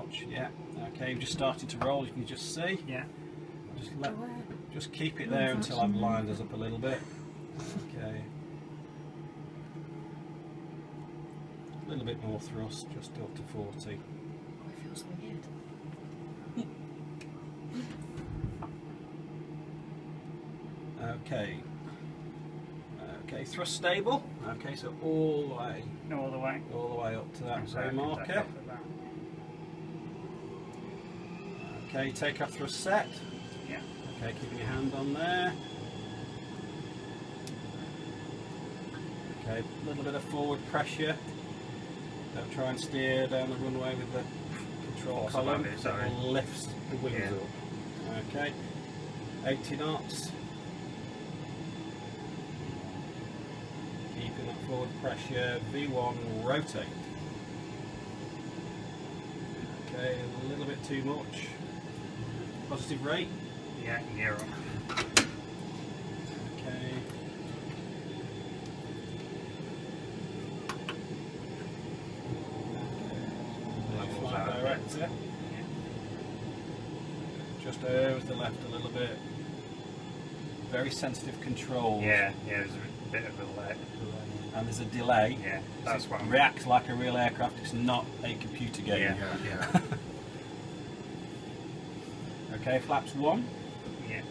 much. Yeah. Okay, we've just started to roll. You can just see. Yeah. Just keep it there until I've lined us up a little bit. Okay. A little bit more thrust, just up to 40. Oh, it feels weird. Okay. Okay, thrust stable. Okay, so all the way. No other way. All the way up to that Okay, zone marker. take off at that. Okay, take off thrust set. Yeah. Okay, keeping your hand on there. Okay, a little bit of forward pressure. Don't try and steer down the runway with the control Force column. a bit, sorry. It lifts the wings Yeah. up. Okay, 80 knots. Keeping that forward pressure. V1, rotate. Okay, a little bit too much. Positive rate. Yeah, gear up. Okay. Levels Flight out a bit. director. Just over to the left a little bit. Very sensitive controls. Yeah, there's a bit of a lag. And there's a delay. Yeah, that's It what I'm... reacts like a real aircraft. It's not a computer game. Yeah. Okay, flaps 1. Yeah.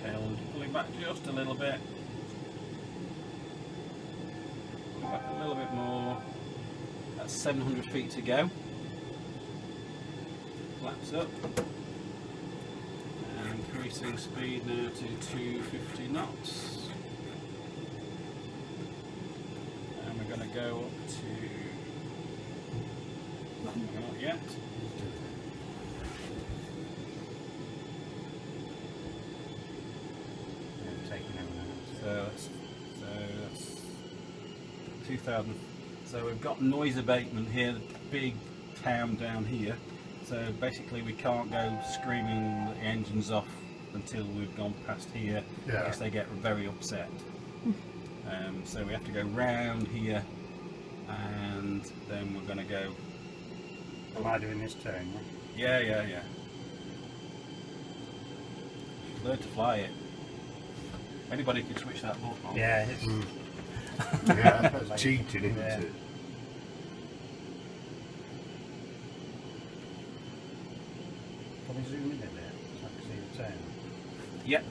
Okay, I'll pull it back just a little bit. Pull it back a little bit more. That's 700 feet to go. Flaps up. And increasing speed now to 250 knots. And we're going to go up to... Not yet. So that's 2000. So we've got noise abatement here, the big town down here. So basically we can't go screaming the engines off until we've gone past here, because they get very upset. So we have to go round here, and then we're going to go. Am I doing this turn? Yeah. Learn to fly it. Anybody can switch that button on. Yeah, it's... Yeah, that's cheating, isn't Yeah. it? Can we zoom in a bit so I can see the turn? Yep.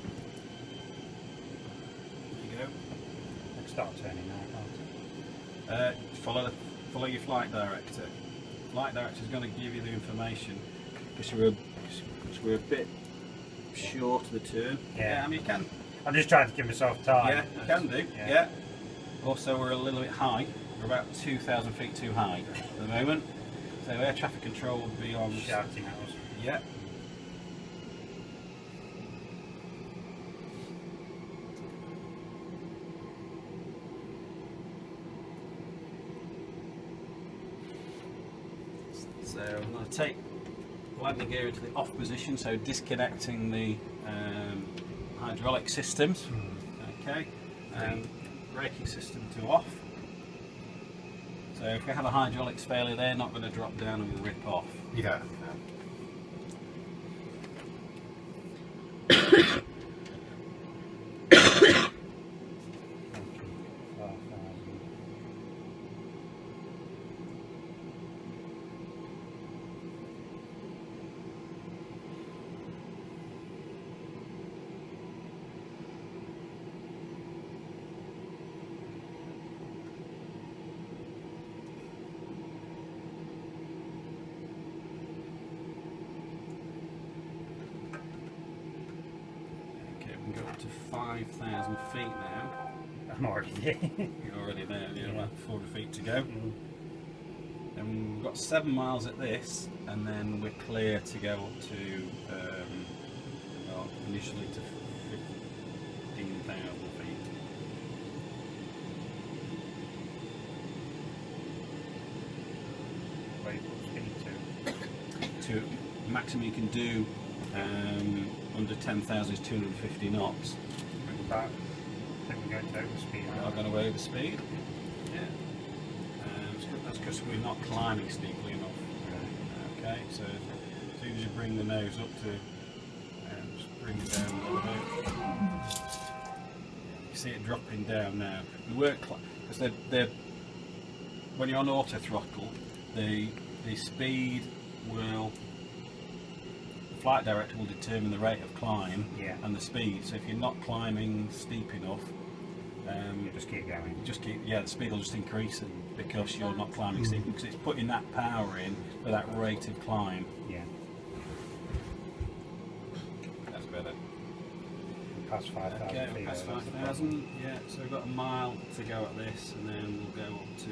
There you go. I can start turning now, can't Follow your flight director. Flight director is going to give you the information because we're a bit short of the turn. Yeah. I mean you can. I? I'm just trying to give myself time. Yeah, you can do. Yeah. Also, we're a little bit high. We're about 2,000 feet too high at the moment. So air traffic control would be on. Shouting at us. Yeah. So I'm going to take landing gear into the off position, so disconnecting the hydraulic systems. Okay, and braking system to off. So if we have a hydraulics failure, they're not going to drop down and rip off. Yeah. Okay, we can go up to 5,000 feet now. I'm already there. You're already there, Yeah. about 400 feet to go. And we've got 7 miles at this, and then we're clear to go up to, well, initially to 15,000 feet. Wait, what speed to? To maximum you can do under 10,000 is 250 knots. I think we're going to overspeed. We are going to over speed. Yeah. Just That's because we're not climbing steeply enough. Okay, so as soon as you bring the nose up to, just bring it down a little bit. You see it dropping down now. We weren't because they're when you're on auto throttle, the speed will. Flight director will determine the rate of climb and the speed. So if you're not climbing steep enough, You just keep going. the speed will just increase because you're not climbing steep, because it's putting that power in for that rate of climb. Yeah. That's better. Past 5,000 Okay, feet. past that's the 5,000. Yeah, so we've got a mile to go at this, and then we'll go up to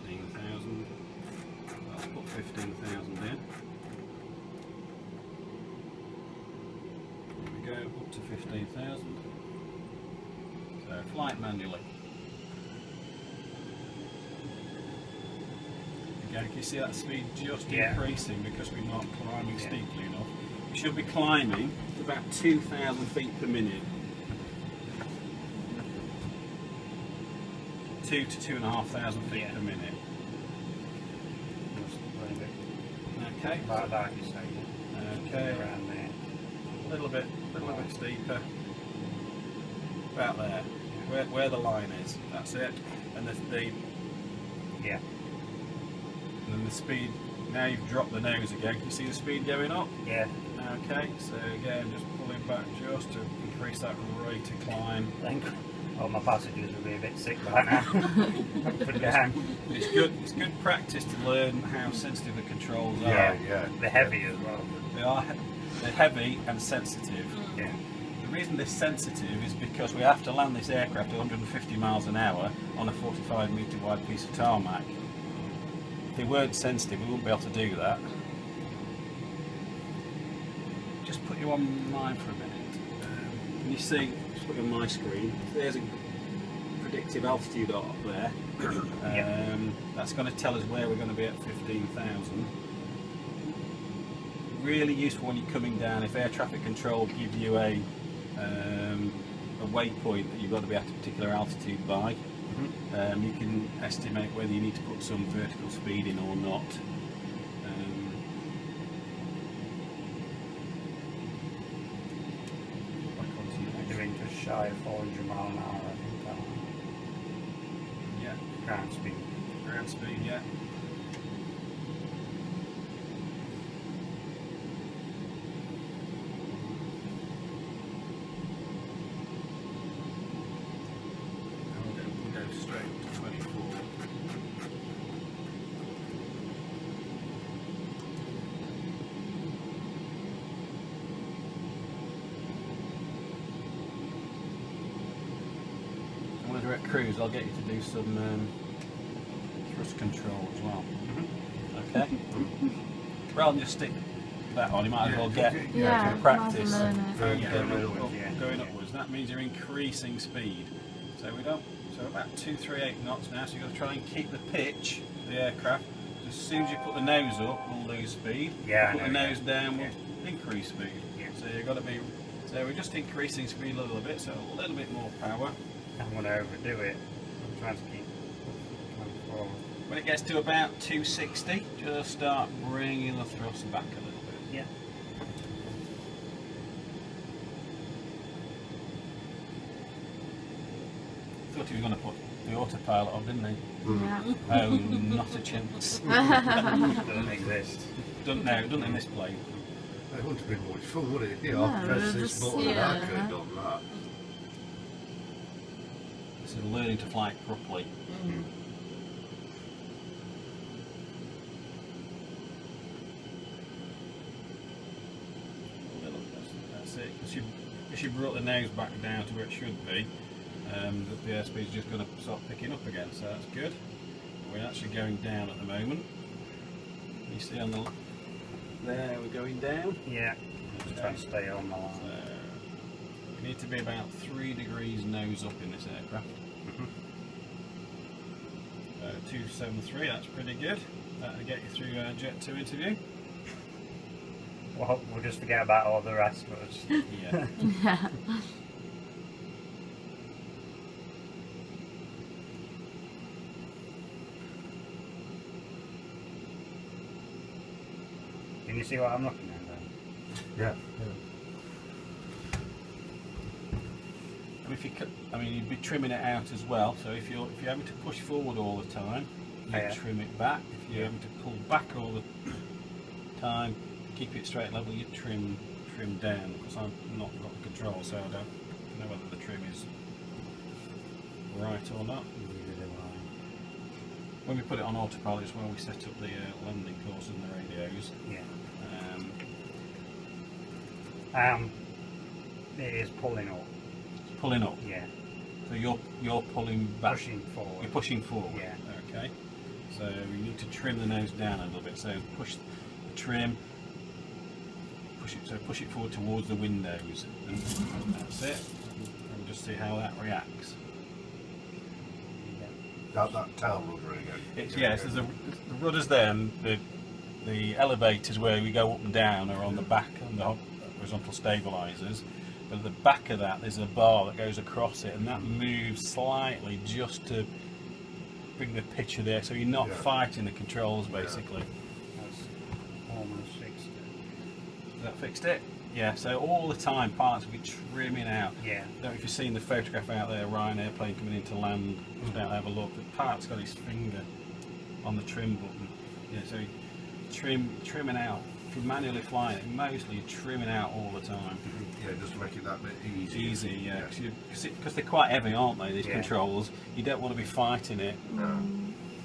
15,000. Let's put 15,000 in. Go up to 15,000. So flight manually. Again, can you see that speed just increasing because we're not climbing steeply enough? We should be climbing about 2,000 feet per minute. 2 to 2,500 feet per minute. Okay. Like that, you say. Okay. Around there. A little bit steeper. About there, where the line is. That's it. And Yeah. and then the speed. Now you've dropped the nose again. Can you see the speed going up? Yeah. Okay. So again, just pulling back just to increase that rate of climb. Think all my passengers will be a bit sick by now. Put it down. It's good. It's good practice to learn how sensitive the controls are. Yeah. They're heavy as well. They're heavy and sensitive. Yeah. The reason they're sensitive is because we have to land this aircraft at 150 miles an hour on a 45 metre wide piece of tarmac. If they weren't sensitive, we wouldn't be able to do that. Just put you on mine for a minute. Can you see, just put you on my screen, there's a predictive altitude up there. That's going to tell us where we're going to be at 15,000. Really useful when you're coming down. If air traffic control give you a waypoint that you've got to be at a particular altitude by, you can estimate whether you need to put some vertical speed in or not. Doing just shy of 400 mile an hour, I think. Yeah, Ground speed. ground speed. Yeah. We'll go straight to 24. When we're at cruise, I'll get you to do some thrust control as well. Okay? Rather than just stick that on, you might as well get Yeah, practice might as well learn it. going upwards. That means you're increasing speed. So about 238 knots now, so you've got to try and keep the pitch of the aircraft. As soon as you put the nose up, we'll lose speed. Yeah, Put the nose down, Yeah. we'll increase speed. Yeah. So you've got to be. So we're just increasing speed a little bit, so a little bit more power. I'm going to overdo it. I'm trying to keep 24. When it gets to about 260, just start bringing the thrust back a little bit. Yeah. Thought he was going to put the autopilot on, didn't he? Yeah. Oh, not a chance. Doesn't exist. Doesn't in this plane. It wouldn't have been much fun, would it? No, I've pressed they're this just- button and I yeah. could have done that. This is learning to fly properly. That's it. As you brought the nose back down to where it should be, the airspeed is just going to start picking up again, so that's good. We're actually going down at the moment. You see on the there, we're going down. Yeah. Just trying to stay on the So line. we need to be about 3 degrees nose up in this aircraft. 273, that's pretty good. That'll get you through Jet 2 interview. Well, we'll just forget about all the rest of us. Yeah. Yeah. you see what I'm looking at then? Yeah. And if you cut, I mean, you'd be trimming it out as well. So if you're having to push forward all the time, you Yeah. trim it back. If you're having to pull back all the time, keep it straight level, you trim down. Because I'm not got the control, so I don't know whether the trim is right or not. Neither do When we put it on autopilot, it's when we set up the landing course and the radios. I. Yeah. It is pulling up. It's pulling up. Yeah. So you're pulling back. Pushing forward. You're pushing forward. Yeah. Okay. So you need to trim the nose down a little bit. So push the trim. Push it forward towards the windows, and that's it. And just see how that reacts. That tail rudder again. It's yes. There's the rudders there, and the elevators where we go up and down are on the back on the horizontal stabilizers. But at the back of that, there's a bar that goes across it, and that moves slightly just to bring the picture there, so you're not fighting the controls basically. That's almost fixed it. Has that fixed it? Yeah. So all the time, parts will be trimming out. Yeah. I don't know if you've seen the photograph out there, Ryan airplane coming into land. Just out have a look. The part's got his finger on the trim button. Yeah. So trimming out. If you're manually flying it, mostly you're trimming out all the time. Yeah, just to make it that bit easy. Easy, yeah, because they're quite heavy, aren't they? These controls. You don't want to be fighting it. No.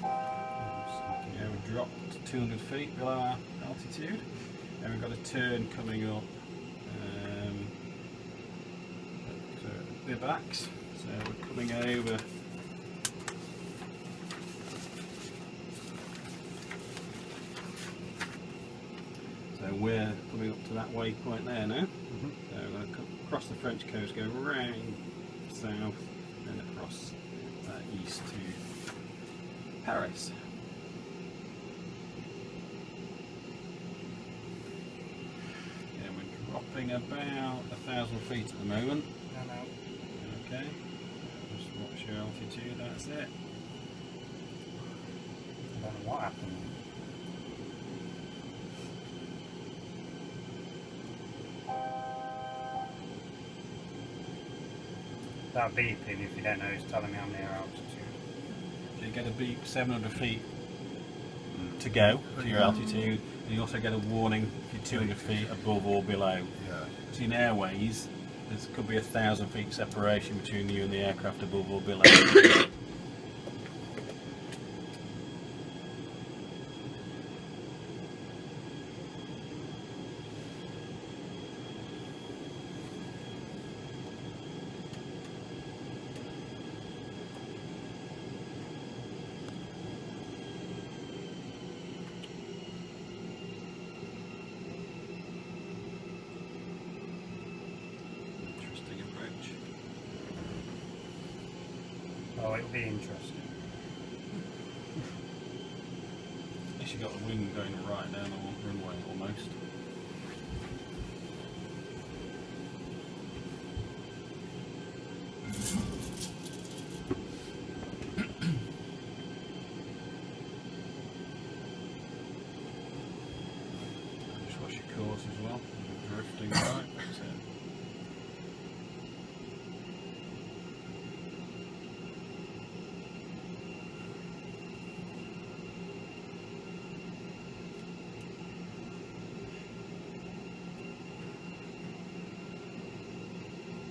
Yeah, we dropped to 200 feet below our altitude, and we've got a turn coming up. So the backs. So we're coming over. So we're coming up to that waypoint there now. So we're going to come across the French coast, go round south, and across east to Paris. Yeah, we're dropping about 1,000 feet at the moment. No. Okay, just watch your altitude, that's it. I don't know what happened. That beeping, if you don't know, is telling me I'm near altitude. So you get a beep 700 feet to go to your altitude, and you also get a warning if you're 200 feet above or below. Yeah. So in airways, there could be 1,000 feet separation between you and the aircraft above or below. Interesting approach. Oh, it'll be interesting. At least you got the wing going right down the runway almost. Just watch your course as well. You're drifting right. That's it.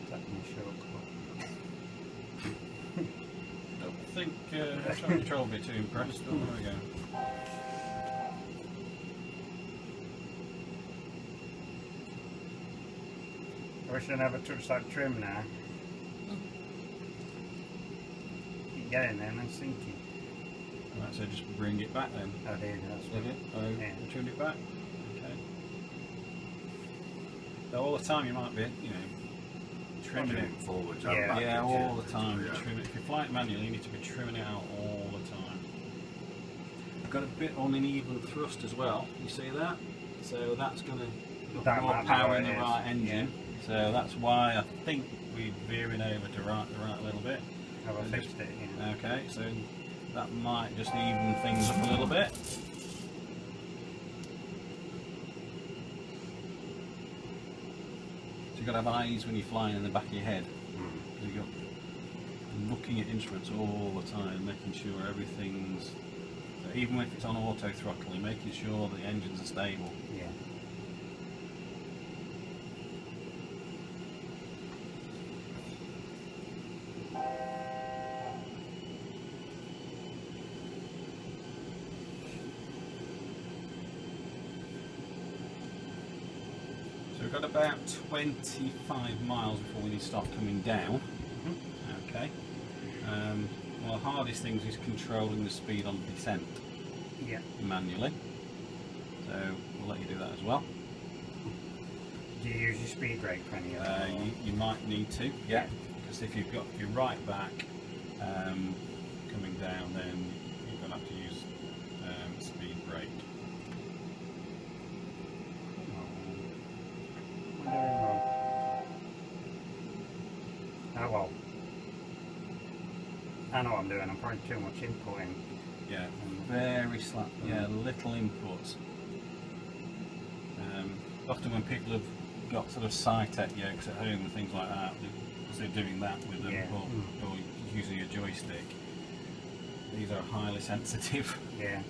Taking a short Don't think Traffic Control will be too impressed, but there we go. I wish I never touched that trim now. Keep getting there and then sinking. Right, so just bring it back then. I did, that's Did it? Oh, Yeah. turned it back? Okay. So all the time you might be, trimming it. Trimming forwards Yeah. and backwards. Yeah, all the time. Yeah. You trim it. If you fly it manually, you need to be trimming it out all the time. We've got a bit on uneven thrust as well. You see that? So that's going to put That more might be power what in the it is. right engine. So that's why I think we're veering over to the right a little bit. Have I fixed it? Yeah. Okay, so that might just even things up a little bit. you've got to have eyes when you're flying in the back of your head. You've got looking at instruments all the time, making sure everything's, so even if it's on auto throttling, making sure the engines are stable. Yeah. So we've got about 25 miles before we need to start coming down. Okay. Well, the hardest things is controlling the speed on descent Yeah. manually. So we'll let you do that as well. Do you use your speed brake for any of that? You might need to, yeah, because if you've got your right back coming down, then you're going to have to use speed brake. Oh well. I know what I'm doing, I'm putting too much input in. Yeah, very slap. Yeah, little inputs. Often when people have got sort of Cytec yokes at home and things like that, because they're doing that with them, Yeah. or using a joystick, these are highly sensitive. Yeah.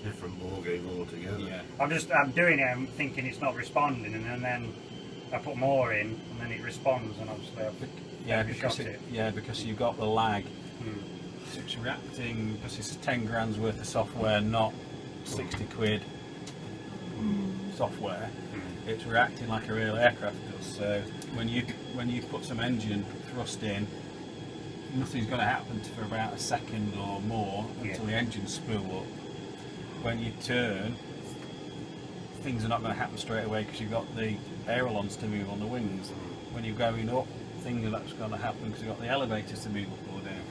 Different ball game altogether. Yeah. I'm doing it, I'm thinking it's not responding, and then I put more in, and then it responds, and obviously I've Yeah, overshot because it. because you've got the lag. Hmm. So it's reacting because it's 10 grand's worth of software, not 60 quid software. It's reacting like a real aircraft does. So when you put some engine thrust in, nothing's going to happen for about a second or more until the engines spool up. When you turn, things are not going to happen straight away because you've got the ailerons to move on the wings. When you're going up, things are not going to happen because you've got the elevators to move up or down.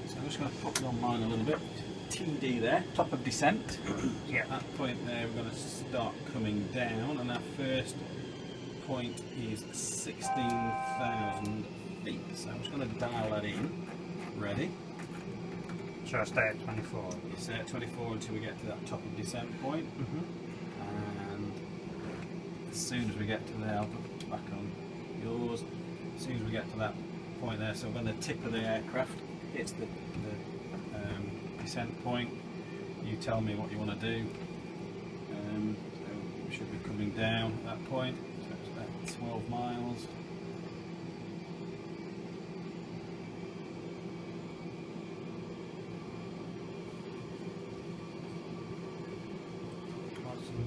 So I'm just going to put you on mine a little bit. TD there, top of descent. Yeah. At that point there, we're going to start coming down, and our first point is 16,000 feet. So I'm just going to dial that in. Ready? Should I stay at 24? You stay at 24 until we get to that top of descent point. And as soon as we get to there, I'll put it back on yours. As soon as we get to that point there, so when the tip of the aircraft hits the descent point, you tell me what you want to do. So we should be coming down at that point. So it's about 12 miles.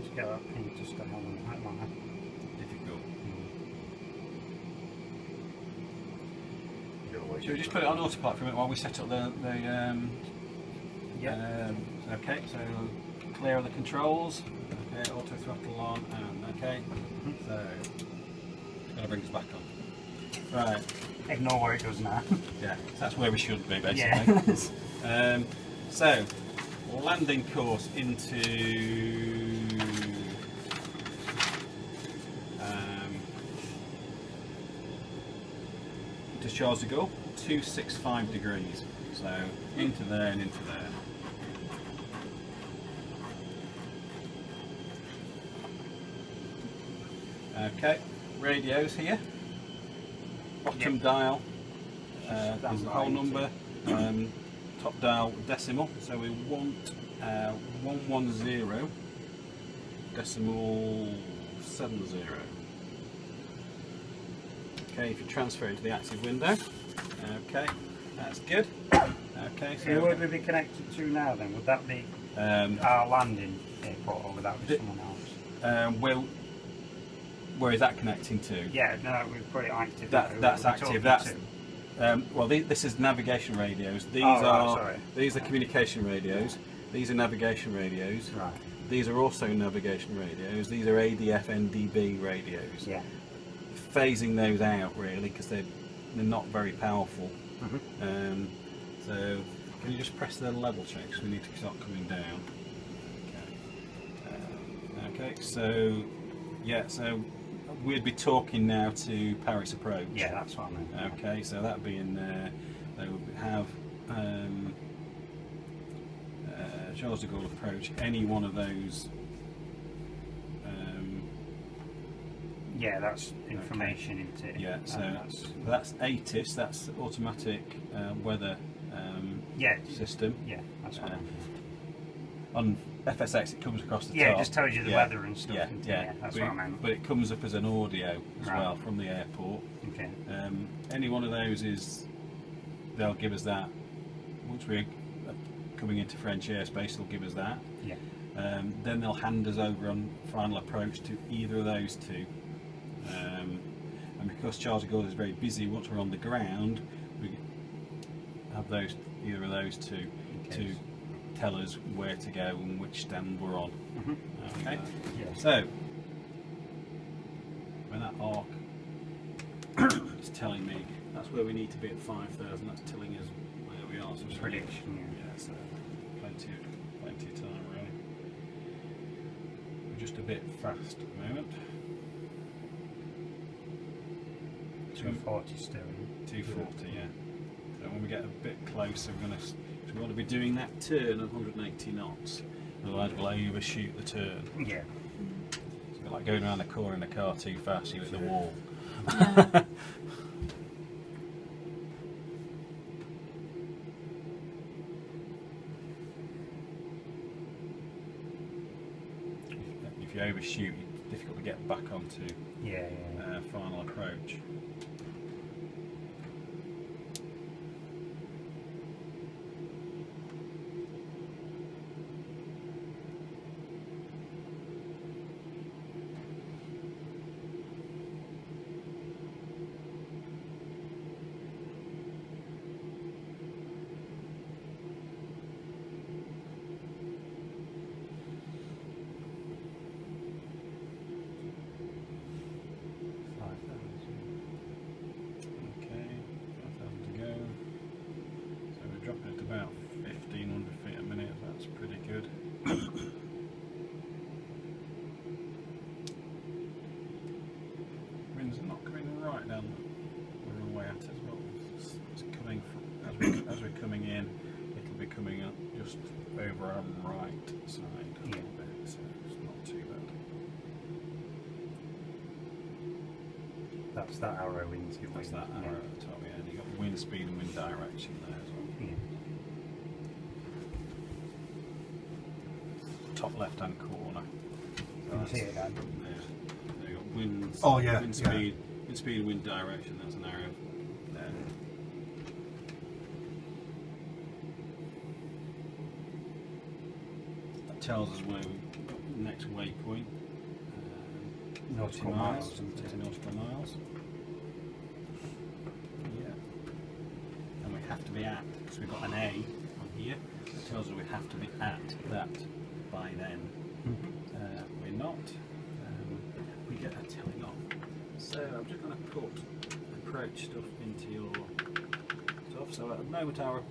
To get that pin to stay on that line. Difficult. You'll wait Should we just put it on autopilot for a minute while we set up the Yeah. okay, so clear of the controls. Okay, auto throttle on, and okay. So it's going to bring us back on. Right. Ignore where it does now. Yeah, so that's where we should be basically. Yeah. So landing course into Charles de Gaulle, 265 degrees. So into there and into there. Okay, radios here. Bottom dial is the whole number. Top dial decimal. So we want 110 decimal 70. Okay, if you transfer it to the active window. Okay, that's good. Okay, so Who would we be connected to now then? Would that be our landing airport, or would that be someone else? where is that connecting to? Yeah, no, we've put it active. That's active. That's well, this is navigation radios. These are communication radios. These are navigation radios. Right. These are also navigation radios. These are ADF NDB radios. Yeah. Phasing those out really because they're not very powerful. So can you just press the level check because we need to start coming down. Okay. So yeah, so we'd be talking now to Paris approach. Yeah, that's what I meant. Okay, so that'd be in there. They would have Charles de Gaulle approach, any one of those. Yeah, that's information into it. Yeah, so and that's ATIS, that's automatic weather yeah, system. yeah, that's what I mean. On FSX it comes across the Yeah, top. it just tells you the weather and stuff. Yeah, into yeah. it, that's but, what I meant. but it comes up as an audio as Right. well from the airport. Okay. Any one of those is, they'll give us that. Once we're coming into French airspace, they'll give us that. Yeah. Then they'll hand us over on final approach to either of those two. And because Charles de Gaulle is very busy, once we're on the ground, we have those, either of those two, to tell us where to go and which stand we're on. Okay. Yeah. So when that arc is telling me that's where we need to be at 5,000, that's telling us where we are. So it's Prediction. yeah, so plenty of time really. We're just a bit fast at the moment. 240 still. 240, yeah. So when we get a bit closer, we're going to. We want to be doing that turn at 180 knots. Otherwise, we'll overshoot the turn. Yeah. It's a bit like going around the corner in a car too fast, you hit the wall. Yeah. If you overshoot, it's difficult to get back onto Yeah. final approach. Okay, 5,000 to go. So we're dropping it to about 1,500 feet a minute. That's pretty good. Wind's not coming right down the runway at us, but it's coming from, as we're coming in, it'll be coming up just over our right side a little bit, so it's not too bad. That's that arrow into it. That's that arrow at the top, yeah, and you've got wind speed and wind direction there as well. Yeah. Top left hand corner. Can you see it then? There you got wind, Oh, yeah, wind yeah. speed, and wind direction, that's an arrow there. That tells us where we, next waypoint. Nautical 30 miles, miles, isn't it? 30 nautical miles. Yeah. And we have to be at, because we've got an A on here, it tells us we have to be at that by then. We're not. We get a telling off. So I'm just going to put approach stuff into your stuff. So at the moment our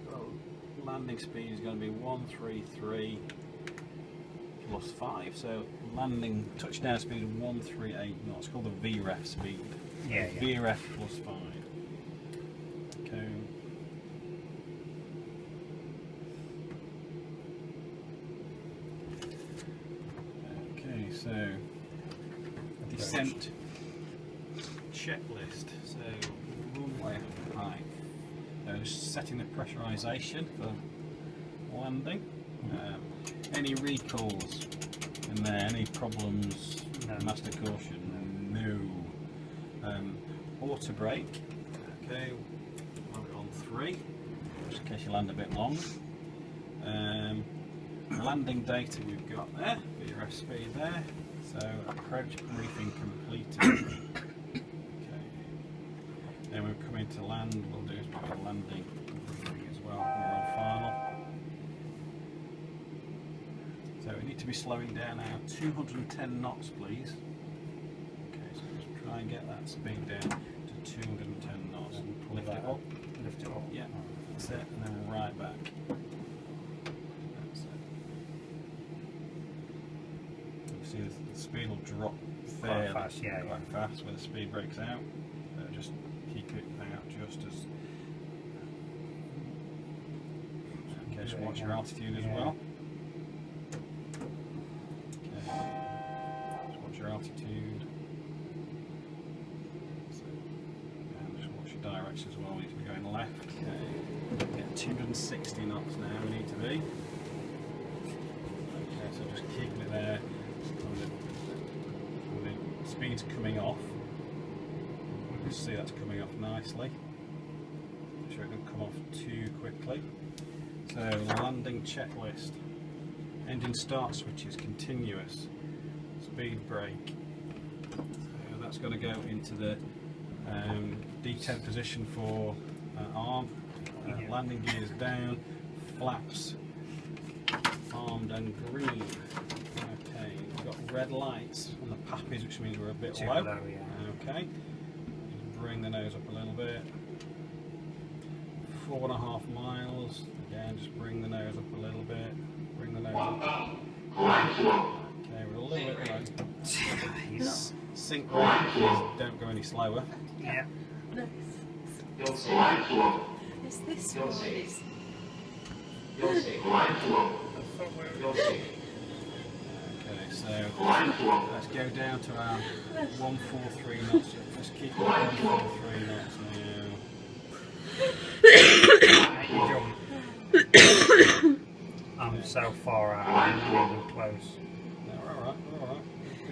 landing speed is going to be 133 plus 5. So landing touchdown speed of 138 knots. It's called the VREF speed. Yeah. VREF plus 5. Okay. Okay, so descent checklist. So runway height. Setting the pressurization for landing. Any recalls in there? Any problems? No. Master caution? No. Auto brake. Okay, we'll have it on 3, just in case you land a bit long. Landing data we've got there, VRF speed there. So approach briefing completed. Okay. Then we're coming to land. We'll do a landing briefing as well. We're on final. So we need to be slowing down now. 210 knots, please. Okay, so let's try and get that speed down to 210 knots. Lift it up. Lift it up. Yeah, that's it, and then we'll right back. That's it. You see the speed will drop fairly fast, yeah, quite fast when the speed breaks out. Just keep it out just as. Okay, just watch your altitude as well. direction as well. We need to be going left. Okay. Get 260 knots now. We need to be. Okay, so just keeping it there. The speed's coming off. You can see that's coming off nicely. Make sure it doesn't come off too quickly. So landing checklist. Engine start switches continuous. Speed brake. So that's going to go into the detent position for arm. Landing gears down. Flaps armed and green. Okay, we've got red lights on the pappies, which means we're a bit low. Okay, just bring the nose up a little bit. 4.5 miles. Again, just bring the nose up a little bit. Bring the nose up. Okay, we're a little bit low. Sync rate is don't go any slower. Yeah. No. It's this one. Okay, so let's go down to our 143 knots. Just keep it at 143 knots now. I'm so far out, I'm really close. No, we're alright, we're alright.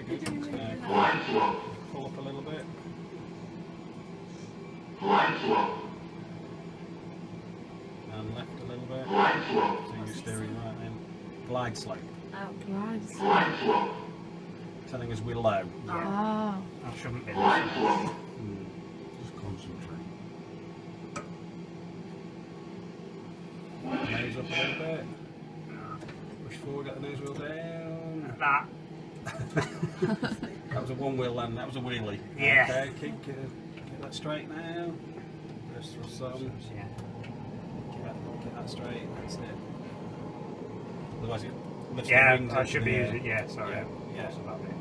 Good. Pull up a little bit. And left a little bit. So you're steering right in. Glide slope. Glides. Telling us we're low. Oh. I shouldn't be. Just concentrate. Nose up a little bit. Push forward, get the nose wheel down. That. That was a one wheel land, that was a wheelie. Yeah. Okay, keep get that straight now. Press thrust on. Yeah. Get that straight, that's it. Otherwise you lift the Yeah, wings I up should in be the air. using. Yeah, sorry. Yeah. That's about it.